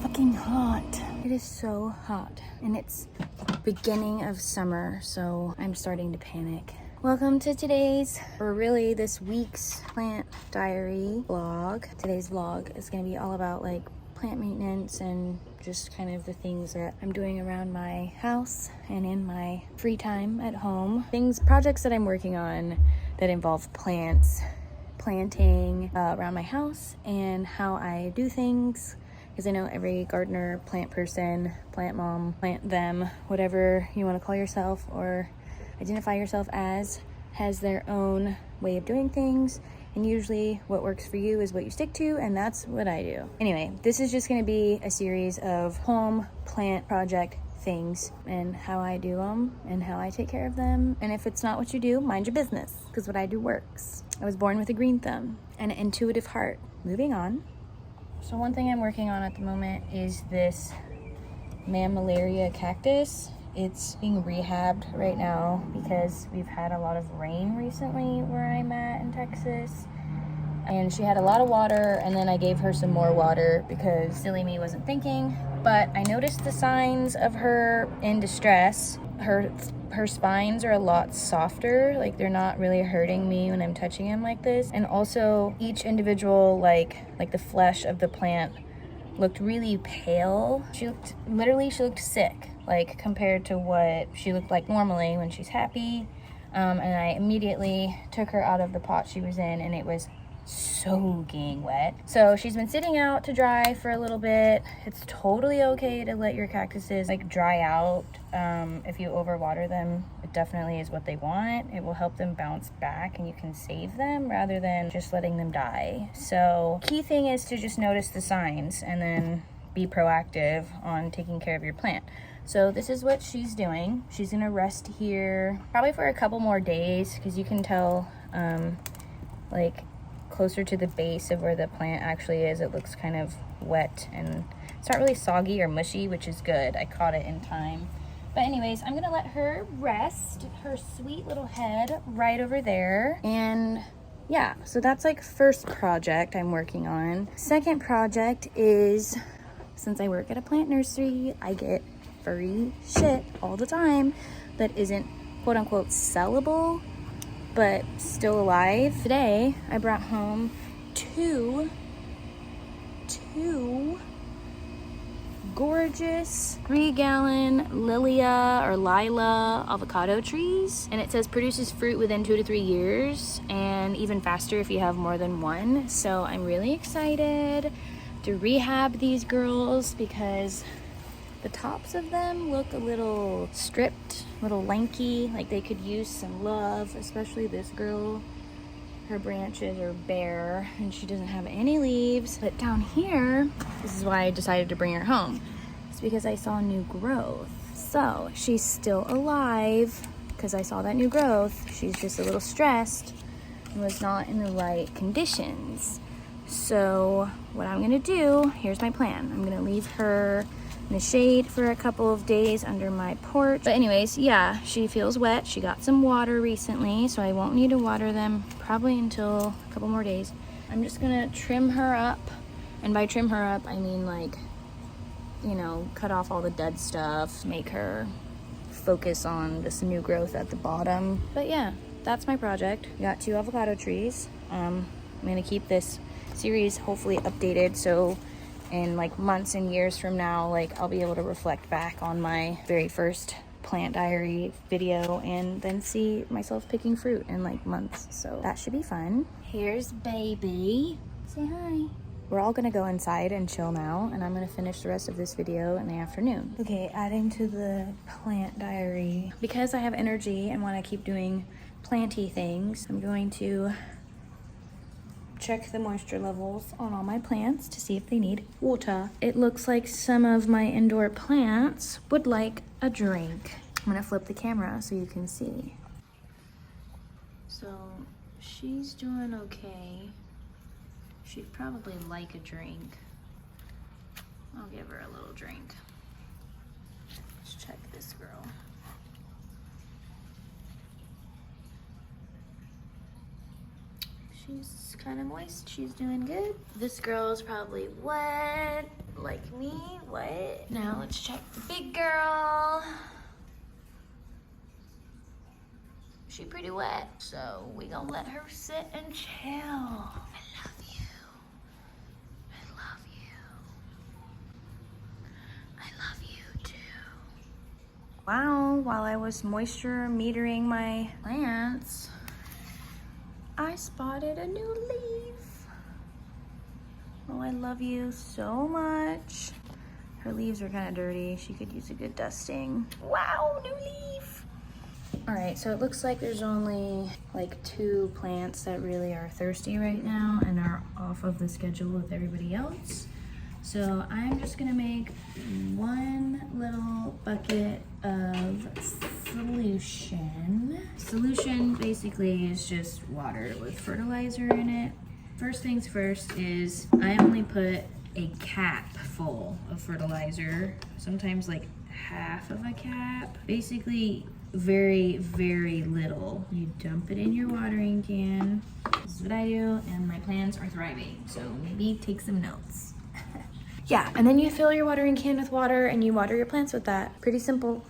fucking hot. It is so hot, and it's beginning of summer, so I'm starting to panic. Welcome to today's, or really this week's plant diary vlog. Today's vlog is gonna be all about like plant maintenance and just kind of the things that I'm doing around my house and in my free time at home. Projects that I'm working on that involve plants, planting around my house, and how I do things. Because I know every gardener, plant person, plant mom, plant them, whatever you want to call yourself or identify yourself as, has their own way of doing things. And usually what works for you is what you stick to, and that's what I do. Anyway, this is just going to be a series of home plant project things and how I do them and how I take care of them. And if it's not what you do, mind your business, because what I do works. I was born with a green thumb and an intuitive heart. Moving on. So one thing I'm working on at the moment is this mammillaria cactus. It's being rehabbed right now because we've had a lot of rain recently where I'm at in Texas. And she had a lot of water, and then I gave her some more water because silly me wasn't thinking. But I noticed the signs of her in distress. Her spines are a lot softer, like they're not really hurting me when I'm touching them like this. And also each individual, like the flesh of the plant looked really pale. She looked sick, like compared to what she looked like normally when she's happy. And I immediately took her out of the pot she was in, and it was soaking wet. So she's been sitting out to dry for a little bit. It's totally okay to let your cactuses like dry out. If you overwater them, it definitely is what they want. It will help them bounce back and you can save them rather than just letting them die. So key thing is to just notice the signs and then be proactive on taking care of your plant. So this is what she's doing. She's gonna rest here probably for a couple more days because you can tell like closer to the base of where the plant actually is, it looks kind of wet and it's not really soggy or mushy, which is good. I caught it in time. But anyways, I'm gonna let her rest her sweet little head right over there. And yeah, so that's like first project I'm working on. Second project is, since I work at a plant nursery, I get free shit all the time that isn't quote unquote sellable but still alive. Today, I brought home two gorgeous 3-gallon Lilia or Lila avocado trees. And it says produces fruit within 2 to 3 years and even faster if you have more than one. So I'm really excited to rehab these girls because the tops of them look a little stripped, a little lanky, like they could use some love, especially this girl. Her branches are bare and she doesn't have any leaves. But down here, this is why I decided to bring her home. It's because I saw new growth. So she's still alive because I saw that new growth. She's just a little stressed and was not in the right conditions. So what I'm gonna do, here's my plan. I'm gonna leave her in the shade for a couple of days under my porch. But anyways, yeah, she feels wet. She got some water recently, so I won't need to water them probably until a couple more days. I'm just gonna trim her up. And by trim her up, I mean like, you know, cut off all the dead stuff, make her focus on this new growth at the bottom. But yeah, that's my project. We got 2 avocado trees. I'm gonna keep this series hopefully updated so in like months and years from now, like I'll be able to reflect back on my very first plant diary video and then see myself picking fruit in like months. So that should be fun. Here's baby. Say hi. We're all gonna go inside and chill now, and I'm gonna finish the rest of this video in the afternoon. Okay, adding to the plant diary. Because I have energy and want to keep doing planty things, I'm going to check the moisture levels on all my plants to see if they need water. It looks like some of my indoor plants would like a drink. I'm gonna flip the camera so you can see. So she's doing okay. She'd probably like a drink. I'll give her a little drink. Let's check this girl. She's kind of moist. She's doing good. This girl's probably wet, like me? What? Now let's check the big girl. She pretty wet, so we gonna let her sit and chill. I love you. I love you. I love you too. Wow, while I was moisture metering my plants, I spotted a new leaf. Oh, I love you so much. Her leaves are kind of dirty. She could use a good dusting. Wow, new leaf. All right, so it looks like there's only like 2 plants that really are thirsty right now and are off of the schedule with everybody else. So I'm just gonna make 1 little bucket of solution. Solution basically is just water with fertilizer in it. First things first is I only put a cap full of fertilizer, sometimes like half of a cap. Basically very, very little. You dump it in your watering can. This is what I do, and my plants are thriving, so maybe take some notes. Yeah, and then you fill your watering can with water and you water your plants with that. Pretty simple.